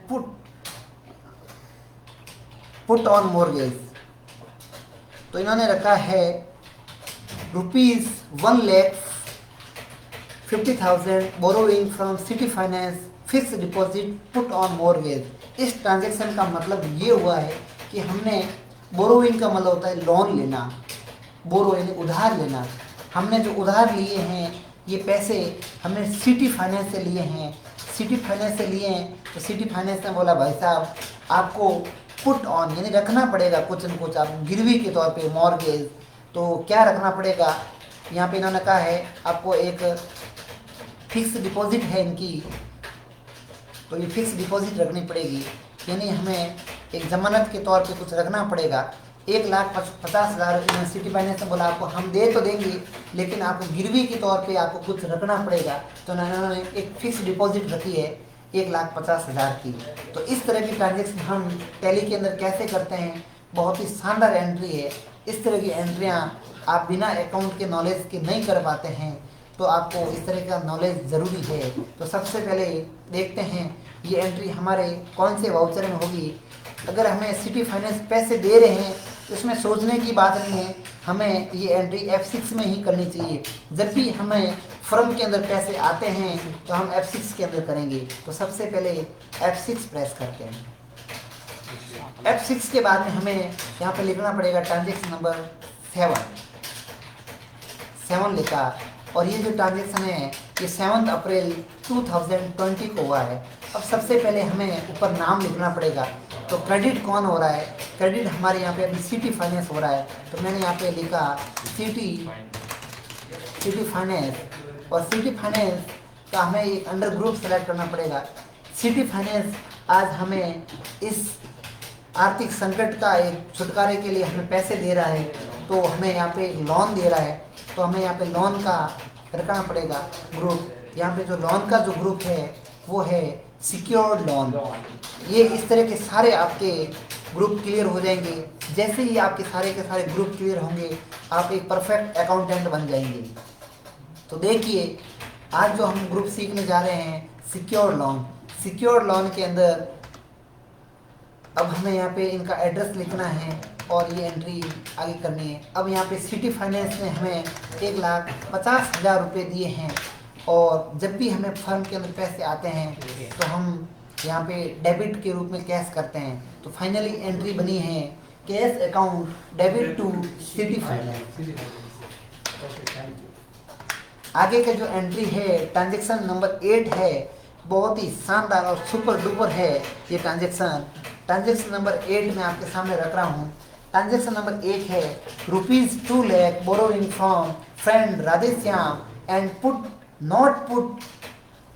put on mortgage। तो इन्होंने रखा है ₹1,50,000 borrowing from City Finance fixed deposit put on mortgage। इस ट्रांजैक्शन का मतलब ये हुआ है कि हमने बोरोइंग का मतलब होता है लोन लेना, बोरो यानी उधार लेना। हमने जो उधार लिए हैं ये पैसे हमने सिटी फाइनेंस से लिए हैं। सिटी फाइनेंस से लिए हैं तो सिटी फाइनेंस ने बोला भाई साहब आपको पुट ऑन यानी रखना पड़ेगा कुछ न कुछ, आप गिरवी के तौर पे मॉर्गेज। तो क्या रखना पड़ेगा, यहाँ पे इन्होंने कहा है आपको एक फिक्स डिपॉजिट है इनकी, तो ये फिक्स डिपॉजिट रखनी पड़ेगी, यानी हमें एक जमानत के तौर पे कुछ रखना पड़ेगा। 1,50,000 सिटी फाइनेंस ने बोला आपको हम दे तो देंगे लेकिन आपको गिरवी के तौर पे आपको कुछ रखना पड़ेगा। तो उन्होंने एक फिक्स डिपॉजिट रखी है 1,50,000 की। तो इस तरह की ट्रांजेक्शन हम टैली के अंदर कैसे करते हैं, बहुत ही शानदार एंट्री है। इस तरह की एंट्रियाँ आप बिना अकाउंट के नॉलेज के नहीं कर पाते हैं, तो आपको इस तरह का नॉलेज ज़रूरी है। तो सबसे पहले देखते हैं ये एंट्री हमारे कौन से वाउचर में होगी। अगर हमें सिटी फाइनेंस पैसे दे रहे हैं तो इसमें सोचने की बात नहीं है, हमें ये एंट्री F6 में ही करनी चाहिए। जब भी हमें फर्म के अंदर पैसे आते हैं तो हम F6 के अंदर करेंगे। तो सबसे पहले F6 प्रेस करते हैं। F6 के बाद में हमें यहाँ पे लिखना पड़ेगा ट्रांजेक्शन नंबर 7 लिखा, और ये जो ट्रांजेक्शन है ये 7 अप्रैल 2020 को हुआ है। अब सबसे पहले हमें ऊपर नाम लिखना पड़ेगा। तो क्रेडिट कौन हो रहा है, क्रेडिट हमारे यहाँ पे अभी सिटी फाइनेंस हो रहा है, तो मैंने यहाँ पे लिखा सिटी फाइनेंस। और सिटी फाइनेंस का हमें एक अंडर ग्रुप सेलेक्ट करना पड़ेगा। सिटी फाइनेंस आज हमें इस आर्थिक संकट का एक छुटकारे के लिए हमें पैसे दे रहा है, तो हमें यहाँ पे लोन दे रहा है, तो हमें यहाँ पे लोन का रखना पड़ेगा ग्रुप। यहाँ पे जो लोन का जो ग्रुप है वो है सिक्योर्ड लोन। ये इस तरह के सारे आपके ग्रुप क्लियर हो जाएंगे। जैसे ही आपके सारे के सारे ग्रुप क्लियर होंगे आप एक परफेक्ट अकाउंटेंट बन जाएंगे। तो देखिए आज जो हम ग्रुप सीखने जा रहे हैं सिक्योर लोन के अंदर अब हमें यहाँ पे इनका एड्रेस लिखना है और ये एंट्री आगे करनी है। अब यहाँ पे सिटी फाइनेंस ने हमें 1,50,000 रुपये दिए हैं और जब भी हमें फर्म के अंदर पैसे आते हैं तो हम यहाँ पे डेबिट के रूप में कैश करते हैं। तो फाइनली एंट्री बनी है cash account debit to city finance. आगे का जो एंट्री है ट्रांजैक्शन नंबर 8 है, बहुत ही शानदार और सुपर डुपर है ये ट्रांजैक्शन नंबर 8 मैं आपके सामने रख रहा हूँ। ट्रांजैक्शन नंबर 1 है ₹2 lakh borrowing from friend Radheshyam and not put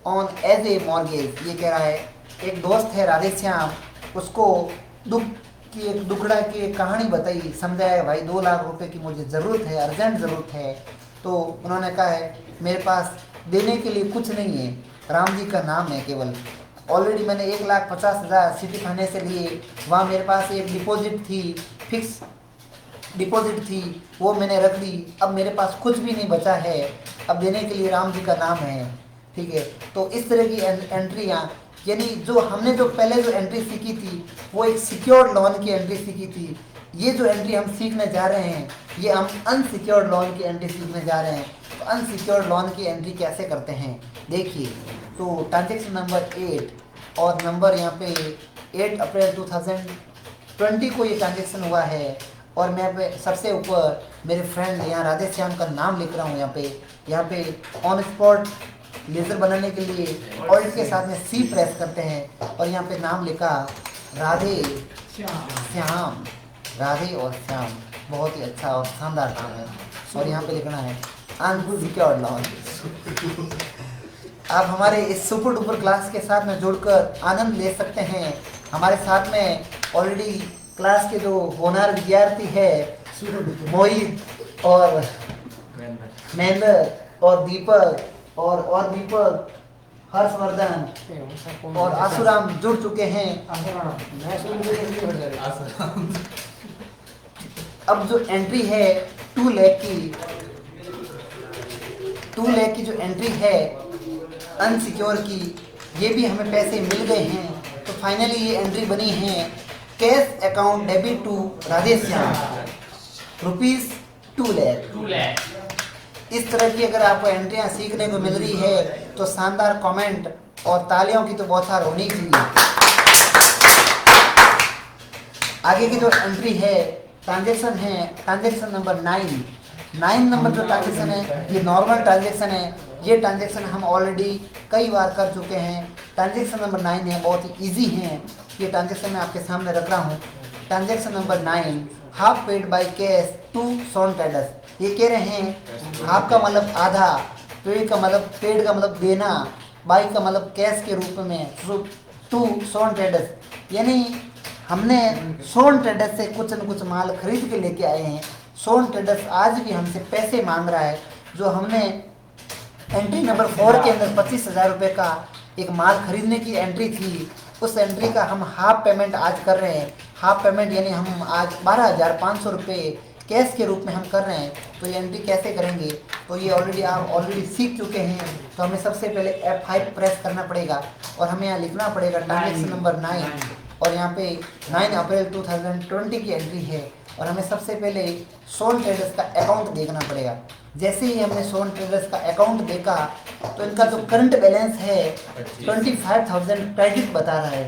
on as a mortgage. ये कह रहा है एक दोस्त है राधेश्याम, उसको दुख की एक दुखड़ा की एक कहानी बताई, समझाया भाई 2 लाख रुपए की मुझे ज़रूरत है, अर्जेंट ज़रूरत है। तो उन्होंने कहा है मेरे पास देने के लिए कुछ नहीं है, राम जी का नाम है केवल। ऑलरेडी मैंने 1,50,000 सिटी फाइनेंस से लिए, वहाँ मेरे पास एक डिपॉजिट थी, फिक्स डिपॉजिट थी, वो मैंने रख ली। अब मेरे पास कुछ भी नहीं बचा है, अब देने के लिए राम जी का नाम है। ठीक है, तो इस तरह की एंट्रियाँ, यानी जो हमने जो पहले जो एंट्री सीखी थी वो एक सिक्योर्ड लोन की एंट्री सीखी थी। ये जो एंट्री हम सीखने जा रहे हैं ये हम अनसिक्योर्ड लोन की एंट्री सीखने जा रहे हैं। तो अनसिक्योर्ड लोन की एंट्री कैसे करते हैं देखिए। तो ट्रांजैक्शन नंबर 8 और नंबर यहाँ पे 8 अप्रैल 2020 को ये ट्रांजैक्शन हुआ है और मैं पे सबसे ऊपर मेरे फ्रेंड यहाँ राधेश्याम का नाम लिख रहा हूँ। यहाँ पे ऑन स्पॉट लेज़र बनाने के लिए ऑल्ट के साथ में सी प्रेस करते हैं और यहाँ पे नाम लिखा राधे श्याम, राधे और श्याम, बहुत ही अच्छा और शानदार नाम है। और यहाँ पे लिखना है अनसिक्योर्ड लोन। आप हमारे इस सुपर डुपर क्लास के साथ में जुड़कर आनंद ले सकते हैं। हमारे साथ में ऑलरेडी क्लास के जो होनहार विद्यार्थी है मोहित और महेंद्र और दीपक और दीपक, हर्षवर्धन और आसुराम जुड़ चुके हैं। अब जो एंट्री है 2 लाख की जो एंट्री है अनसिक्योर की, ये भी हमें पैसे मिल गए हैं। तो फाइनली ये एंट्री बनी है cash account debit to Radheshyam ₹2 lakh. इस तरह की अगर आपको एंट्रियां सीखने को मिल रही है तो शानदार कमेंट और तालियों की तो बौछार होनी चाहिए। आगे की जो एंट्री है ट्रांजैक्शन नंबर 9 नंबर जो ट्रांजैक्शन है ये नॉर्मल ट्रांजैक्शन है। ये ट्रांजैक्शन हम ऑलरेडी कई बार कर चुके हैं। ट्रांजैक्शन नंबर 9 है, बहुत ही ईजी है ये ट्रांजैक्शन मैं आपके सामने रख रहा हूँ। Transaction number 9 half paid by cash to Son traders. ये कह रहे हैं हाफ का मतलब आधा, पेड का मतलब देना, बाई का मतलब कैश के रूप में टू सोन ट्रेडर्स। यानी हमने सोन ट्रेडर्स से कुछ न कुछ माल खरीद के लेके आए हैं। सोन ट्रेडर्स आज भी हमसे पैसे मांग रहा है। जो हमने एंट्री नंबर 4 के अंदर 25,000 रुपये का एक माल खरीदने की एंट्री थी, उस एंट्री का हम हाफ पेमेंट आज कर रहे हैं। हाफ पेमेंट यानी हम आज 12,500 रुपये कैश के रूप में हम कर रहे हैं। तो ये एंट्री कैसे करेंगे तो ये आप ऑलरेडी सीख चुके हैं। तो हमें सबसे पहले F5 प्रेस करना पड़ेगा और हमें यहाँ लिखना पड़ेगा ट्रांजैक्शन नंबर 9 और यहाँ पे 9 अप्रैल 2020 की एंट्री है। और हमें सबसे पहले सोन ट्रेडर्स का अकाउंट देखना पड़ेगा। जैसे ही हमने सोन ट्रेडर्स का अकाउंट देखा तो इनका जो करंट बैलेंस है 25,000 क्रेडिट बता रहा है,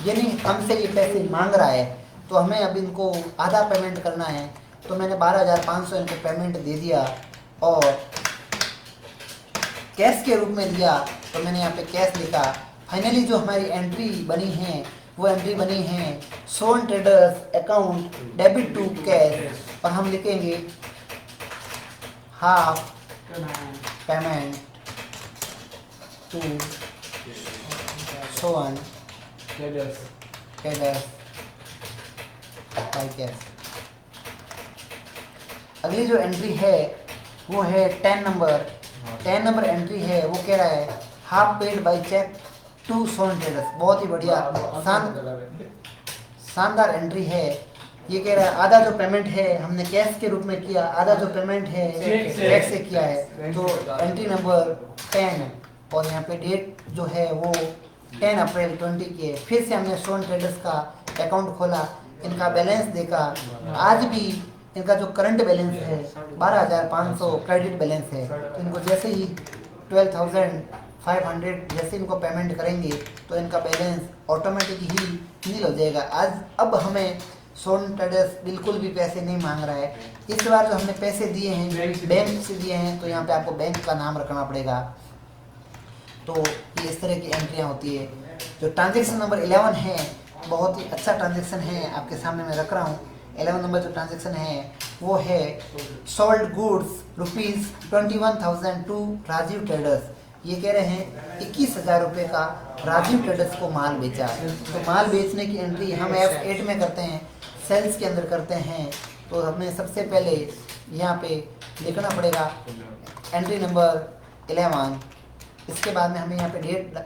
यानी हमसे ये पैसे मांग रहा है। तो हमें अब इनको आधा पेमेंट करना है। तो मैंने 12,500 इनको पेमेंट दे दिया और कैश के रूप में दिया। तो मैंने यहाँ पे कैश लिखा। फाइनली जो हमारी एंट्री बनी है वो एंट्री बनी है Son traders account debit to cash और हम लिखेंगे half payment to Son traders by cash. अगली जो एंट्री है वो है 10 नंबर एंट्री है। वो कह रहा है half paid by cheque to Son traders. बहुत ही बढ़िया शानदार एंट्री है। ये कह रहा है आधा जो पेमेंट है हमने कैश के रूप में किया, आधा जो पेमेंट है चेक से किया है। तो एंट्री नंबर 10 और यहाँ पे डेट जो है वो 10 अप्रैल 20 की है। फिर से हमने स्टोन ट्रेडर्स का अकाउंट खोला, इनका बैलेंस देखा। आज भी इनका जो करंट बैलेंस है 12,500 क्रेडिट बैलेंस है। तो इनको जैसे ही 12,500 जैसे इनको पेमेंट करेंगे तो इनका बैलेंस ऑटोमेटिक ही नील हो जाएगा। आज अब हमें स्टोन ट्रेडर्स बिल्कुल भी पैसे नहीं मांग रहा है। इस बार जो हमने पैसे दिए हैं बैंक से दिए हैं, तो यहाँ पे आपको बैंक का नाम रखना पड़ेगा। तो ये इस तरह की एंट्रियाँ होती है। जो ट्रांजेक्शन नंबर 11 है बहुत ही अच्छा ट्रांजेक्शन है, आपके सामने मैं रख रहा हूँ। 11 नंबर जो ट्रांजेक्शन है वो है sold goods ₹21,000 to Rajiv traders. ये कह रहे हैं 21,000 रुपये का राजीव ट्रेडर्स को माल बेचा। तो माल बेचने की एंट्री हम F8 में करते हैं, सेल्स के अंदर करते हैं। तो हमें सबसे पहले यहाँ पे लिखना पड़ेगा एंट्री नंबर 11। इसके बाद में हमें यहाँ पे डेट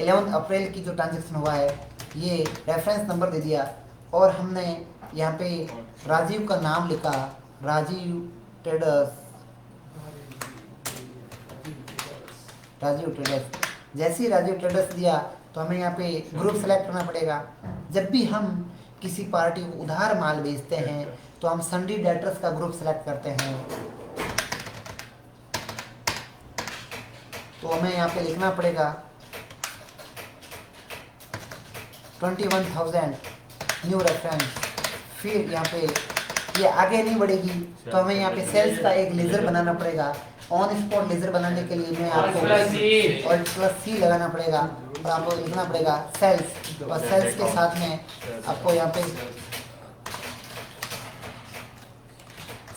11 अप्रैल की जो ट्रांजेक्शन हुआ है ये रेफरेंस नंबर दे दिया, और हमने यहाँ पे राजीव का नाम लिखा, राजीव ट्रेडर्स। जैसे ही राजीव ट्रेडर्स दिया तो हमें यहाँ पे ग्रुप सेलेक्ट करना पड़ेगा। जब भी हम किसी पार्टी को उधार माल बेचते हैं तो हम सन्डी डेटर्स का ग्रुप सेलेक्ट करते हैं। तो हमें यहाँ पे लिखना पड़ेगा 21,000 न्यू रेफरेंस। फिर यहाँ पे ये आगे नहीं बढ़ेगी तो हमें यहाँ पे सेल्स का एक लेजर बनाना पड़ेगा। ऑन स्पॉट लेजर बनाने के लिए मैं आपको और +C लगाना पड़ेगा, और आपको लिखना पड़ेगा सेल्स, और सेल्स के साथ में आपको यहाँ पे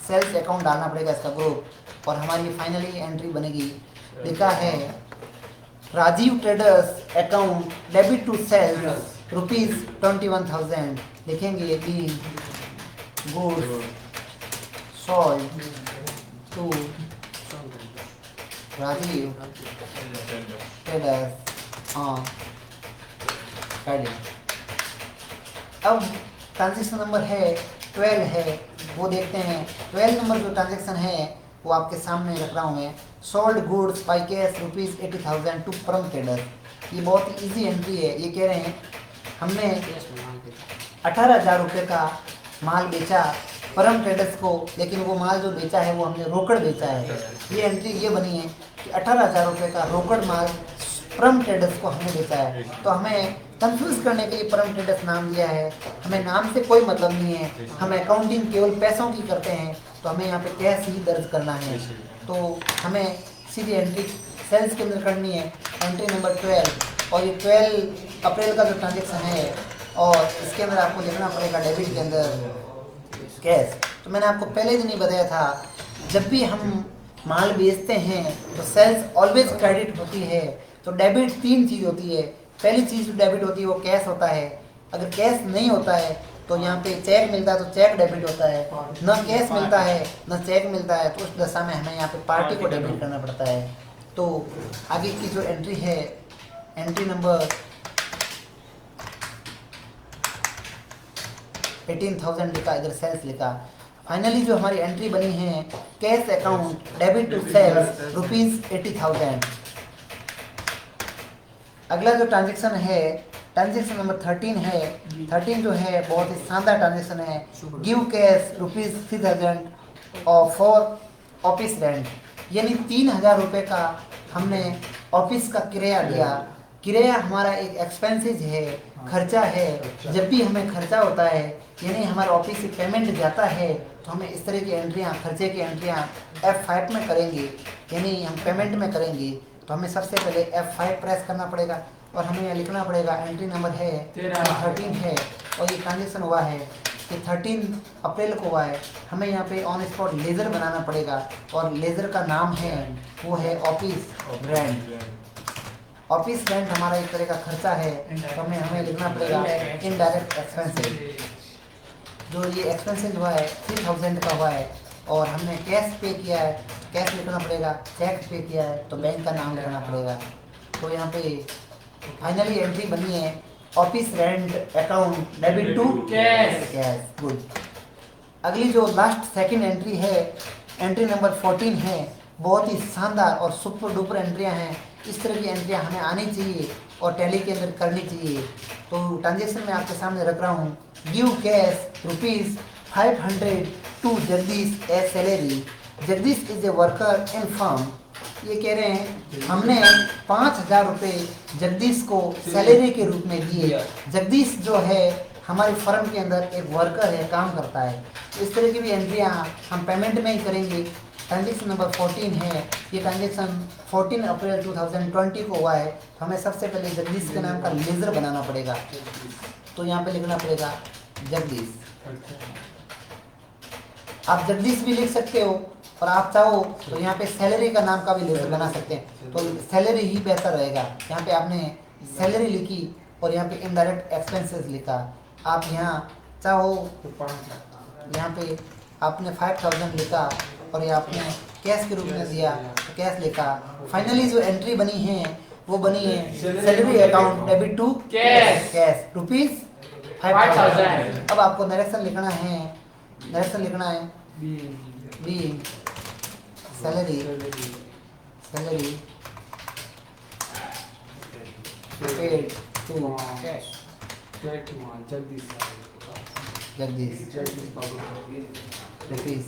सेल्स अकाउंट डालना पड़ेगा इसका ग्रुप, और हमारी फाइनली एंट्री बनेगी। लिखा है Rajiv traders account debit to sales ₹21,000। लिखेंगे कि goods sold to Rajiv traders on credit. अब ट्रांजेक्शन नंबर है 12 है, वो देखते हैं। 12 नंबर जो ट्रांजेक्शन है वो आपके सामने रख रहा हूँ मैं। Sold goods by cash ₹80,000 to Param traders. ये बहुत ही ईजी एंट्री है। ये कह रहे हैं हमने 18,000 रुपये का माल बेचा परम ट्रेडर्स को, लेकिन वो माल जो बेचा है वो हमने रोकड़ बेचा है। ये एंट्री ये बनी है कि 18,000 रुपये का रोकड़ माल परम ट्रेडर्स को हमने बेचा है। तो हमें कंफ्यूज करने के लिए परम ट्रेडर्स नाम दिया है, हमें नाम से कोई मतलब नहीं है। हम अकाउंटिंग केवल पैसों की करते हैं, तो हमें यहाँ पे कैश ही दर्ज करना है। तो हमें सीधी एंट्री सेल्स के अंदर करनी है, एंट्री नंबर 12। और ये 12 अप्रैल का जो ट्रांजेक्शन है, और इसके अंदर आपको लिखना पड़ेगा डेबिट के अंदर कैश। तो मैंने आपको पहले दिन ही बताया था, जब भी हम माल बेचते हैं तो सेल्स ऑलवेज क्रेडिट होती है। तो डेबिट 3 चीज़ होती है। पहली चीज़ डेबिट होती है वो कैश होता है। अगर कैश नहीं होता है तो यहाँ पे चेक मिलता है तो चेक डेबिट होता है। न कैश मिलता है न चेक मिलता है तो उस दशा में हमें यहाँ पे पार्टी को डेबिट करना पड़ता है। तो आगे की जो एंट्री है, एंट्री नंबर 18,000 लिखा, इधर सेल्स लिखा। फाइनली जो हमारी एंट्री बनी है cash account debit to sales ₹80,000। अगला जो ट्रांजेक्शन है ट्रांजेक्शन नंबर 13 है। 13 जो है बहुत ही शानदार ट्रांजेक्शन है। गिव कैश ₹3,000 और फॉर ऑफिस रेंट, यानी 3,000 रुपये का हमने ऑफिस का किराया दिया। किराया हमारा एक एक्सपेंसेस है, खर्चा है। जब भी हमें खर्चा होता है यानी हमारे ऑफिस से पेमेंट जाता है तो हमें इस तरह की एंट्रियाँ, खर्चे की एंट्रियाँ F5 में करेंगे, यानी हम पेमेंट में करेंगे। तो हमें सबसे पहले F5 प्रेस करना पड़ेगा, और हमें यहाँ लिखना पड़ेगा एंट्री नंबर है 13 है, और ये ट्रांजेक्शन हुआ है कि 13 अप्रैल को हुआ है। हमें यहाँ पे ऑन स्पॉट लेज़र बनाना पड़ेगा, और लेज़र का नाम है वो है ऑफिस रेंट। ऑफिस रेंट हमारा एक तरह का खर्चा है, तो हमें लिखना पड़ेगा इनडायरेक्ट एक्सपेंसेस। जो ये एक्सपेंसेस हुआ है 3,000 का हुआ है, और हमने कैश पे किया है, कैश लिखना पड़ेगा। चेक पे किया है तो बैंक का नाम लिखना पड़ेगा। तो यहाँ पे फाइनली एंट्री बनी है office rent account debit to cash. Good. अगली जो लास्ट सेकंड एंट्री है, एंट्री नंबर 14 है। बहुत ही शानदार और सुपर डुपर एंट्रियाँ हैं। इस तरह की एंट्रियाँ हमें आनी चाहिए और टैली के अंदर करनी चाहिए। तो ट्रांजेक्शन में आपके सामने रख रहा हूँ। Give cash ₹500 to Jagdish as salary. Jagdish is a worker in firm. ये कह रहे हैं हमने 5,000 रुपये जगदीश को सैलरी के रूप में दिए। जगदीश जो है हमारी फर्म के अंदर एक वर्कर है, काम करता है। इस तरह की भी एंट्रियाँ हम पेमेंट में ही करेंगे। ट्रांजेक्शन नंबर 14 है। ये ट्रांजेक्शन 14 अप्रैल 2020 को हुआ है। तो हमें सबसे पहले जगदीश के नाम का लेजर बनाना पड़ेगा। तो यहाँ पे लिखना पड़ेगा जगदीश। आप जगदीश भी लिख सकते हो और आप चाहो तो यहाँ पे सैलरी का नाम का भी लेजर बना सकते हैं। तो सैलरी ही बेहतर रहेगा। यहाँ पे आपने सैलरी लिखी और यहाँ पे इनडायरेक्ट एक्सपेंसेस लिखा। आप यहाँ चाहो यहाँ पे आपने 5,000 लिखा और ये आपने कैश के रूप में दिया तो कैश लिखा। फाइनली जो एंट्री बनी है वो बनी है salary account debit to cash ₹5,000। अब आपको नरेशन लिखना है। नरेशन लिखना है be salary paid to Jagdish rupees.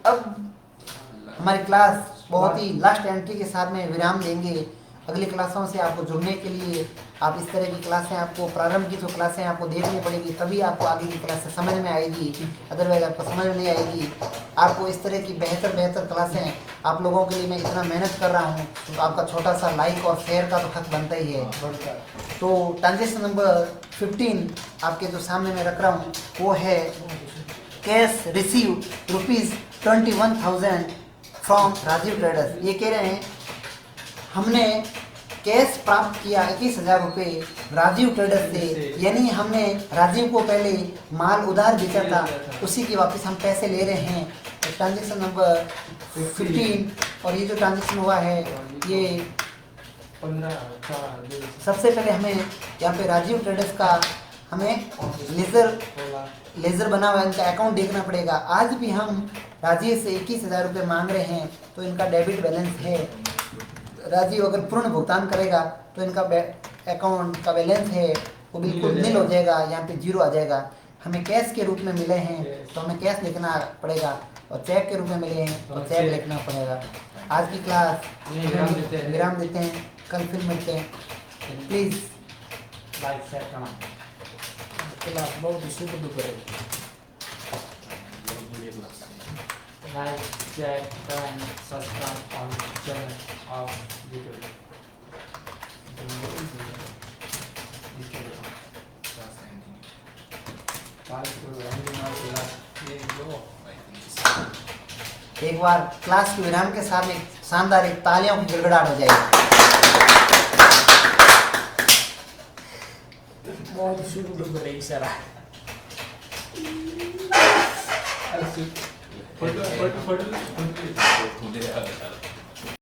अब हमारी क्लास बहुत ही लास्ट एंट्री के साथ में विराम देंगे। अगली क्लासों से आपको जुड़ने के लिए आप इस तरह की क्लासें आपको प्रारंभ की जो क्लासें आपको देखनी पड़ेगी, तभी आपको आगे की क्लासें समझ में आएगी। अदरवाइज आपको समझ में नहीं आएगी। आपको इस तरह की बेहतर क्लासें आप लोगों के लिए मैं इतना मेहनत कर रहा हूँ तो आपका छोटा सा लाइक और शेयर का तो हक बनता ही है। तो ट्रांजेक्शन नंबर 15 आपके जो सामने मैं रख रहा हूँ वो है cash receive ₹21,000 from Rajiv traders. ये कह रहे हैं हमने कैश प्राप्त किया 21,000 रुपये राजीव ट्रेडर्स से, यानी हमने राजीव को पहले माल उधार बेचा था, उसी की वापस हम पैसे ले रहे हैं। ट्रांजेक्शन नंबर 15 और ये जो ट्रांजेक्शन हुआ है ये 15 सबसे पहले हमें यहाँ पे राजीव ट्रेडर्स का हमें लेजर बना हुआ इनका अकाउंट देखना पड़ेगा। आज भी हम राजीव से 21,000 रुपये मांग रहे हैं तो इनका डेबिट बैलेंस है। राजीव अगर पूर्ण भुगतान करेगा तो इनका अकाउंट का बैलेंस है वो बिल्कुल नील हो जाएगा, यहाँ पे 0 आ जाएगा। हमें कैश के रूप में मिले हैं तो हमें कैश लिखना पड़ेगा और चेक के रूप में मिले हैं तो चेक लिखना पड़ेगा। आज की क्लास विराम देते हैं, कल फिर मिलते हैं। प्लीज़ लाइक शेयर करना। क्लास बहुत शुद्ध करेगी। Like, share, comment, subscribe on the channel of YouTube. एक बार क्लास के विराम के साथ एक शानदार एक तालियों की गिड़गिड़ाहट हो जाएगी। बहुत शुद्ध करेगी सर। फोटो